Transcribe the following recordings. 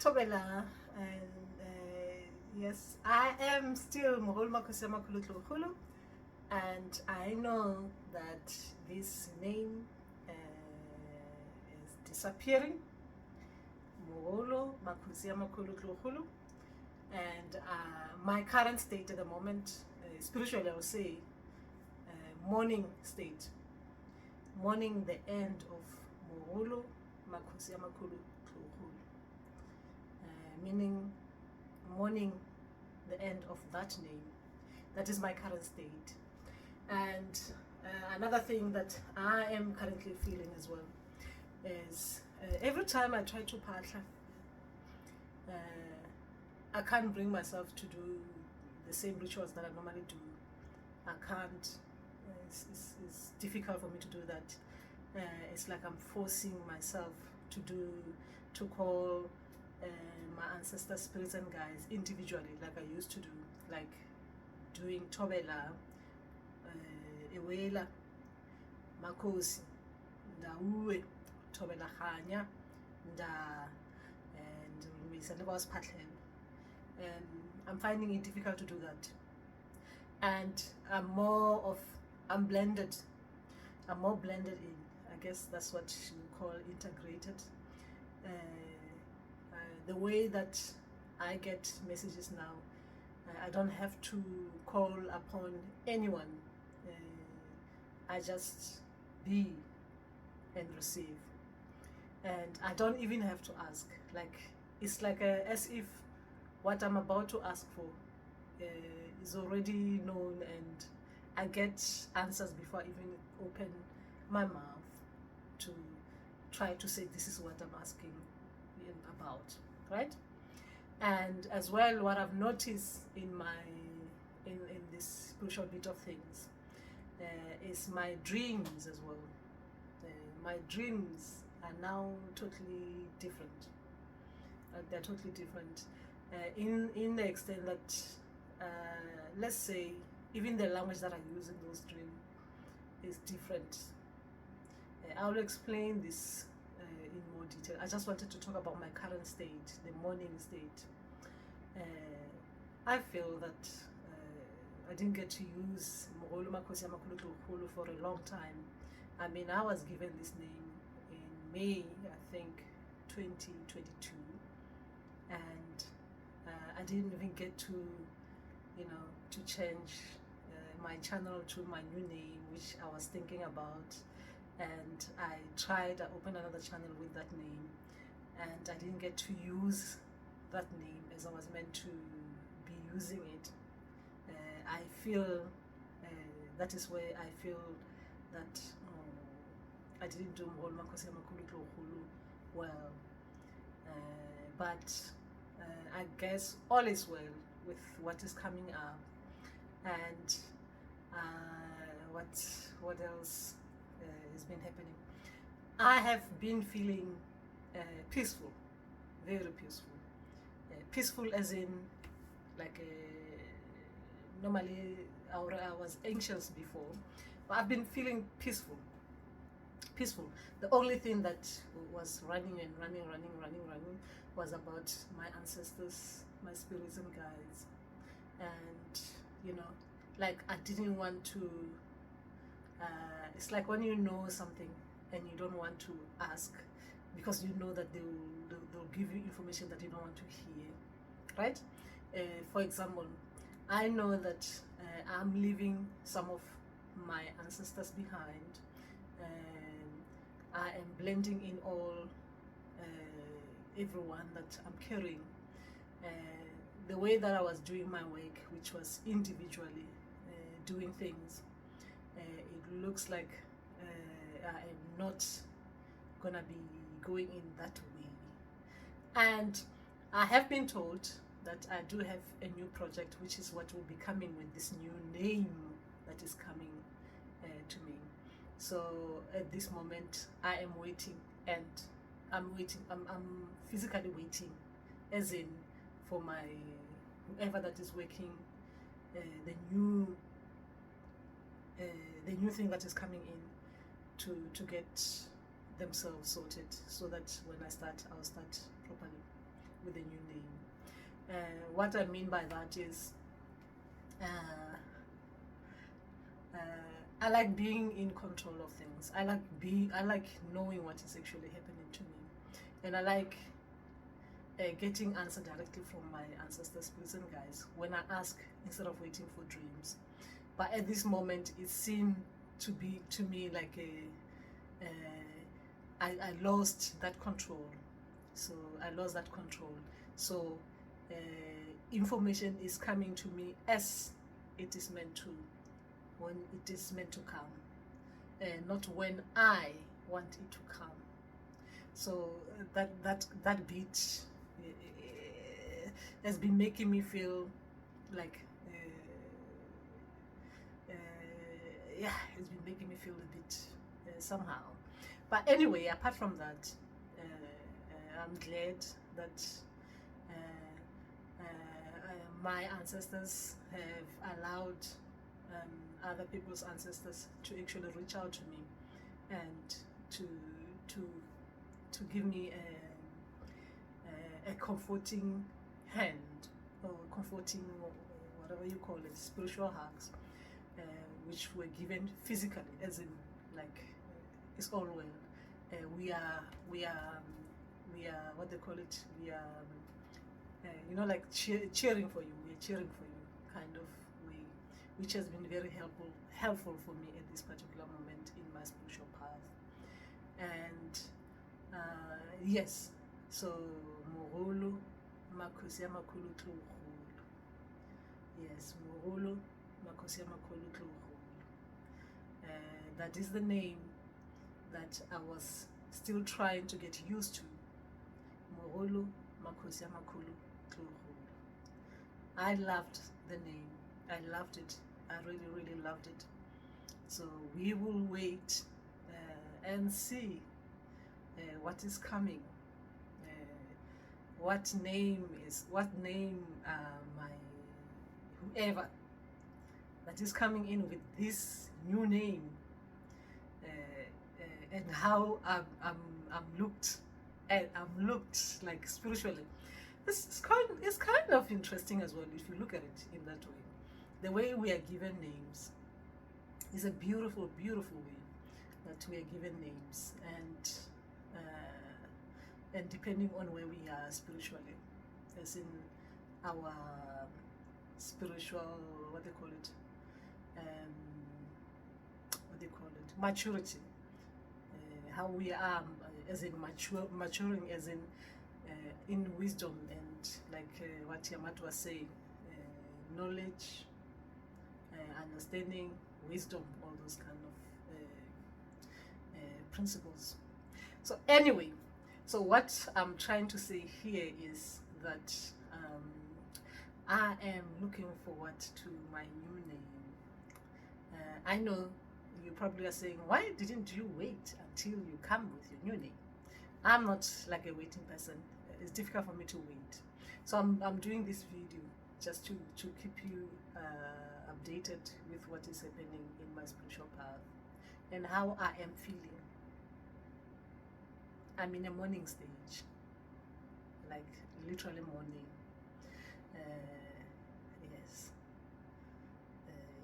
Tobela, and yes, I am still Moholo Makosi Amakhulu Tlholo, and I know that this name is disappearing, Moholo Makosi Amakhulu Tlholo, and my current state at the moment, spiritually, I would say, mourning state, mourning the end of Moholo Makosi Amakhulu Tlholo. Meaning mourning the end of that name. That is my current state. And another thing that I am currently feeling as well is every time I try to patla, I can't bring myself to do the same rituals that I normally do. I can't. It's difficult for me to do that. It's like I'm forcing myself to call my ancestor spirits and guides individually, like I used to do, like doing Tobela, Ewela, Makosi, Ndauwe, Tobela Khanya, Nda, and Misanebas Patlen. And I'm finding it difficult to do that. And I'm blended. I'm more blended in. I guess that's what you call integrated. The way that I get messages now, I don't have to call upon anyone. I just be and receive, and I don't even have to ask. Like it's like as if what I'm about to ask for is already known, and I get answers before I even open my mouth to try to say this is what I'm asking about, right? And as well, what I've noticed in this spiritual bit of things is my dreams as well. My dreams are now totally different. They're totally different in the extent that let's say even the language that I use in those dreams is different. I'll explain this in more detail. I just wanted to talk about my current state, the morning state. I feel that I didn't get to use Moholo Makosi Amakhulu Tlholo for a long time. I mean, I was given this name in May, I think, 2022, and I didn't even get to, to change my channel to my new name, which I was thinking about. And I opened another channel with that name, and I didn't get to use that name as I was meant to be using it. I feel that is where I feel that I didn't do Moholo Makosi Amakhulu Tlholo well, but I guess all is well with what is coming up. And what else has been happening? I have been feeling peaceful, very peaceful. Peaceful as in like normally I was anxious before, but I've been feeling peaceful. The only thing that was running was about my ancestors, my spirits and guides. And like I didn't want to it's like when you know something and you don't want to ask because you know that they'll give you information that you don't want to hear, right? For example, I know that I'm leaving some of my ancestors behind, and I am blending in everyone that I'm carrying. The way that I was doing my work, which was individually doing things, it looks like I am not gonna be going in that way. And I have been told that I do have a new project, which is what will be coming with this new name that is coming to me. So at this moment, I am waiting, and I'm physically waiting, as in for my whoever that is working the new thing that is coming in to get themselves sorted, so that when I start, I'll start properly with with a new name. What I mean by that is, uh, I like being in control of things. I like knowing what is actually happening to me, and I like getting answer directly from my ancestors, spirits and guides when I ask instead of waiting for dreams. But at this moment, it seemed to be to me like I lost that control. So I lost that control. So uh, information is coming to me as it is meant to, when it is meant to come, not when I want it to come. So that beat has been making me feel like yeah, it's been making me feel a bit somehow. But anyway, apart from that, I'm glad that my ancestors have allowed other people's ancestors to actually reach out to me and to to to give me a comforting hand, or comforting, or whatever you call it, spiritual hugs, which were given physically, as in like it's all well. We are what they call it. We are like cheering for you. We're cheering for you, kind of way, which has been very helpful for me at this particular moment in my spiritual path. And yes, so Moholo Makosi Amakhulu Tloholo. Yes, Moholo Makosi Amakhulu Tloholo. That is the name that I was still trying to get used to. Moholo Makosi Amakhulu Tloholo. I loved the name. I loved it. I really loved it. So we will wait and see what is coming. What name my whoever that is coming in with this new name, and how I'm looked like spiritually. It's kind of interesting as well if you look at it in that way. The way we are given names is a beautiful way that we are given names, and depending on where we are spiritually, as in our spiritual, what they call it, maturity, how we are, as in maturing, as in wisdom, and like what Yamat was saying, knowledge, understanding, wisdom, all those kind of principles. So anyway, so what I'm trying to say here is that I am looking forward to my new name. I know you probably are saying, why didn't you wait until you come with your new name? I'm not like a waiting person. It's difficult for me to wait. So I'm doing this video just to keep you updated with what is happening in my spiritual path and how I am feeling. I'm in a morning stage, like literally morning.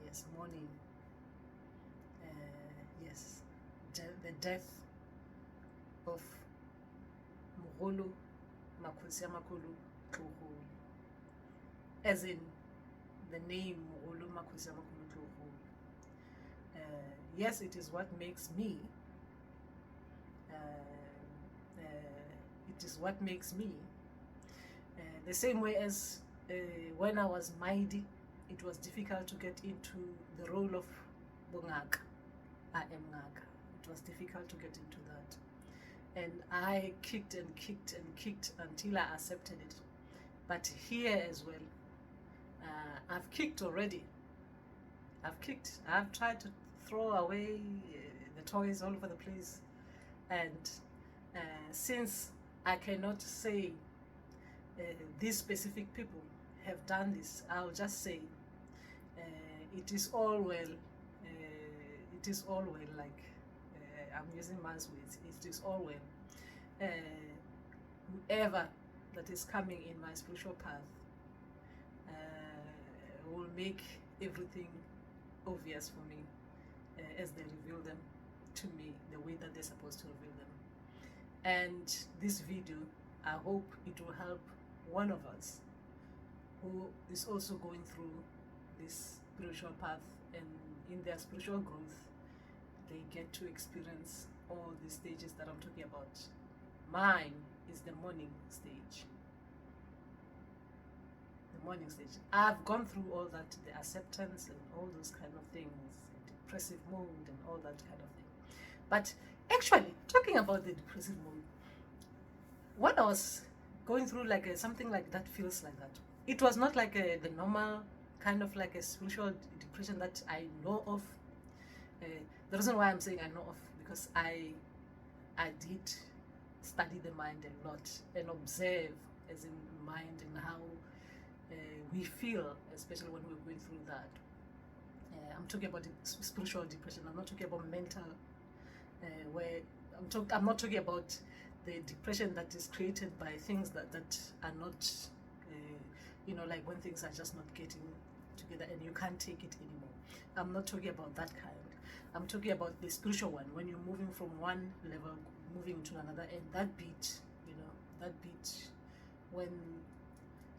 Yes, morning. Yes, the death of Moholo Makosi Amakhulu Tloholo, as in the name Moholo Makosi Amakhulu Tloholo. Yes, it is what makes me. It is what makes me. The same way as when I was Maidi, it was difficult to get into the role of Bongaka. I am Ngaka. It was difficult to get into that. And I kicked and kicked and kicked until I accepted it. But here as well, I've kicked already. I've kicked. I've tried to throw away the toys all over the place. And since I cannot say these specific people have done this, I'll just say it is all well. It is all well, like I'm using man's words. It is all well. Whoever that is coming in my spiritual path will make everything obvious for me as they reveal them to me the way that they're supposed to reveal them. And this video, I hope it will help one of us who is also going through this spiritual path, and in their spiritual growth they get to experience all the stages that I'm talking about. Mine is the morning stage. The morning stage. I've gone through all that, the acceptance and all those kind of things, depressive mood and all that kind of thing. But actually, talking about the depressive mood, when I was going through like something like that feels like that, it was not like the normal kind of like a spiritual depression that I know of. The reason why I'm saying I know of, because I did study the mind a lot and observe as in mind and how we feel, especially when we're going through that. I'm talking about spiritual depression. I'm not talking about mental, where I'm not talking about the depression that is created by things that are not, you know, like when things are just not getting together and you can't take it anymore. I'm not talking about that kind. I'm talking about the spiritual one, when you're moving from one level moving to another, and that beat, you know, that beat when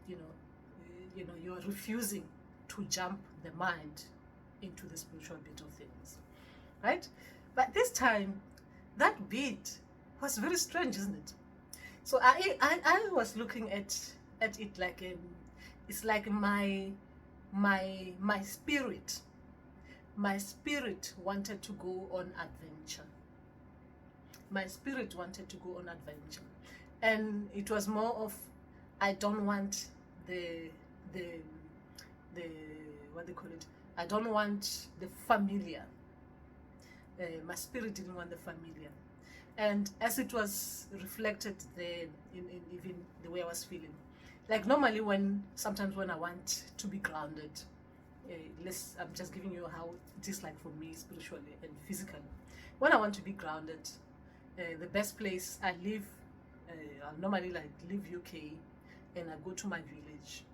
you know you're refusing to jump the mind into the spiritual bit of things, right? But this time that beat was very strange, isn't it? So I was looking at it like it's like my spirit wanted to go on adventure. My spirit wanted to go on adventure, and it was more of, I don't want the what they call it, I don't want the familiar. My spirit didn't want the familiar, and as it was reflected there in even the way I was feeling, like normally sometimes when I want to be grounded, I'm just giving you how it is like for me spiritually and physically. When I want to be grounded, the best place I live, I'll normally like leave UK and I go to my village,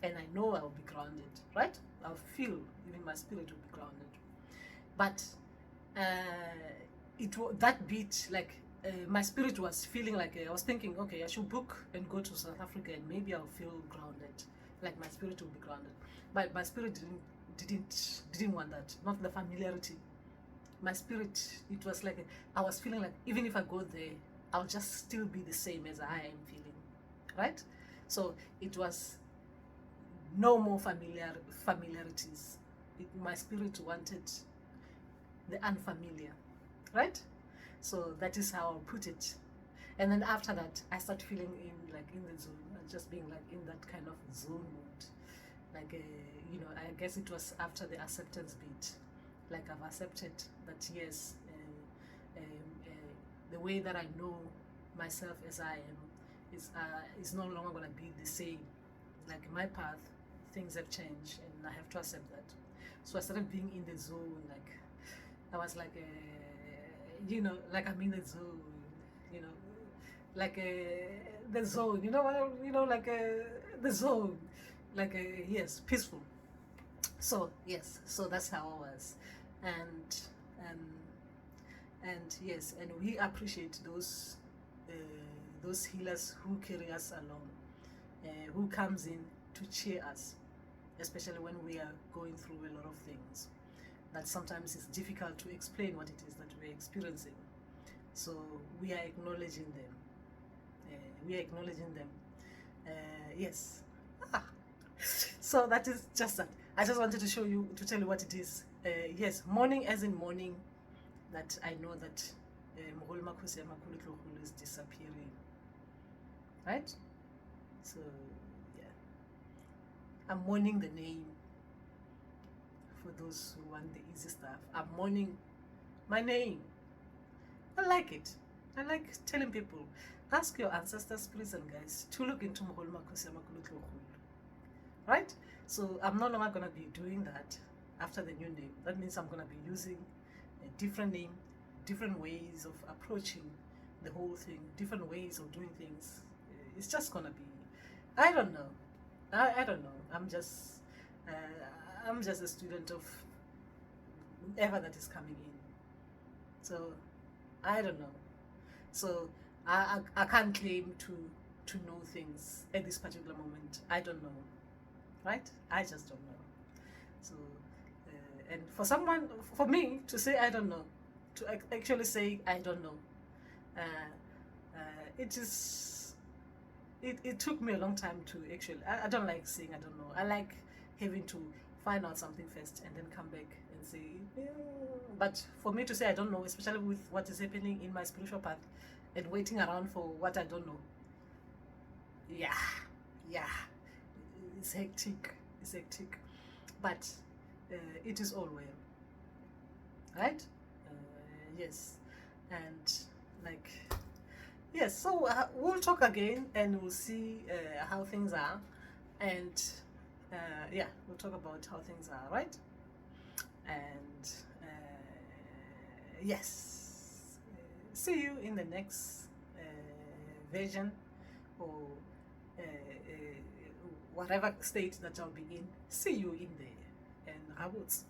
and I know I'll be grounded, right? I'll feel even my spirit will be grounded. But that beat, like my spirit was feeling like I was thinking, okay, I should book and go to South Africa and maybe I'll feel grounded, like my spirit will be grounded. But my spirit didn't want that, not the familiarity. My spirit, it was like I was feeling like even if I go there, I'll just still be the same as I am feeling, right? So it was no more familiarities. My spirit wanted the unfamiliar, right? So that is how I'll put it. And then after that, I start feeling in the zone, just being like in that kind of zone mode. Like, you know, I guess it was after the acceptance bit. Like I've accepted that, yes, the way that I know myself as I am is no longer going to be the same. Like my path, things have changed, and I have to accept that. So I started being in the zone. Like I was like, you know, like I'm in the zone, you know, like the zone, you know what, you know, like the zone, like yes, peaceful. So yes, so that's how I was, and yes, and we appreciate those healers who carry us along, who comes in to cheer us, especially when we are going through a lot of things that sometimes it's difficult to explain what it is that we're experiencing. So we are acknowledging them. Yes. So that is just that. I just wanted to tell you what it is. Yes, morning as in morning, that I know that Moholo Makhosi Amakhulu Tlokhulu is disappearing. Right? So, yeah. I'm mourning the name. For those who want the easy stuff, I'm mourning my name. I like it. I like telling people, ask your ancestors, spirits and guides to look into Moholo Makhosi Amakhulu Tlokhulu. Right? So I'm no longer going to be doing that after the new name. That means I'm going to be using a different name, different ways of approaching the whole thing, different ways of doing things. It's just going to be I don't know. I don't know. Uh, I'm just a student of whoever that is coming in. So I don't know. So I can't claim to know things at this particular moment. I don't know, right? I just don't know. So and for someone, for me to say I don't know, to actually say I don't know, uh, it is it took me a long time to actually. I don't like saying I don't know. I like having to find out something first and then come back and say. "Yeah." But for me to say I don't know, especially with what is happening in my spiritual path, and waiting around for what I don't know, yeah, yeah, it's hectic. It's hectic, but it is all well, right? Yes, and like yes. So we'll talk again, and we'll see how things are, and yeah, we'll talk about how things are, right? And yes, see you in the next version or whatever state that I'll be in. See you in there, and Rabuts.